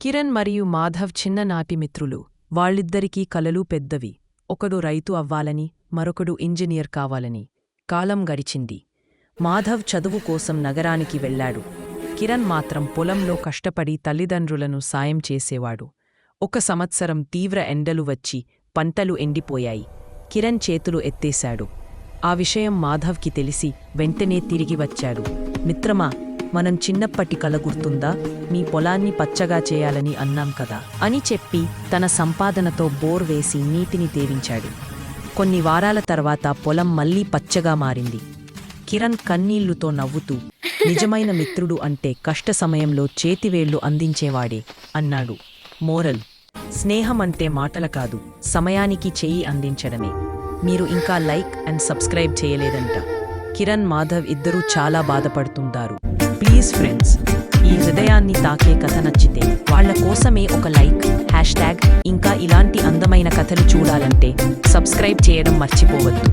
కిరణ్ మరియు మాధవ్ చిన్ననాటి మిత్రులు. వాళ్ళిద్దరికీ కలలు పెద్దవి. ఒకడు రైతు అవ్వాలని, మరొకడు ఇంజనీర్ కావాలని. కాలం గడిచింది. మాధవ్ చదువు కోసం నగరానికి వెళ్లాడు. కిరణ్ మాత్రం పొలంలో కష్టపడి తల్లిదండ్రులను సాయం చేసేవాడు. ఒక సంవత్సరం తీవ్ర ఎండలు వచ్చి పంటలు ఎండిపోయాయి. కిరణ్ చేతులు ఎత్తేశాడు. ఆ విషయం మాధవ్కి తెలిసి వెంటనే తిరిగి వచ్చాడు. మిత్రమా, మనం చిన్నప్పటి కల గుర్తుందా? మీ పొలాన్ని పచ్చగా చేయాలని అన్నాం కదా అని చెప్పి తన సంపాదనతో బోర్ వేసి నీటిని తేవించాడు. కొన్ని వారాల తర్వాత పొలం మళ్లీ పచ్చగా మారింది. కిరణ్ కన్నీళ్లుతో నవ్వుతూ, నిజమైన మిత్రుడు అంటే కష్ట సమయంలో చేతివేళ్లు అందించేవాడే అన్నాడు. మోరల్: స్నేహం అంటే మాటల కాదు, సమయానికి చెయ్యి అందించడమే. మీరు ఇంకా లైక్ అండ్ సబ్స్క్రైబ్ చేయలేదంట. కిరణ్, మాధవ్ ఇద్దరూ చాలా బాధపడుతుంటారు. ప్లీజ్ ఫ్రెండ్స్, ఈ హృదయాన్ని తాకే కథ నచ్చితే వాళ్ళ కోసమే ఒక లైక్, #, ఇంకా ఇలాంటి అందమైన కథలు చూడాలంటే సబ్స్క్రైబ్ చేయడం మర్చిపోవద్దు.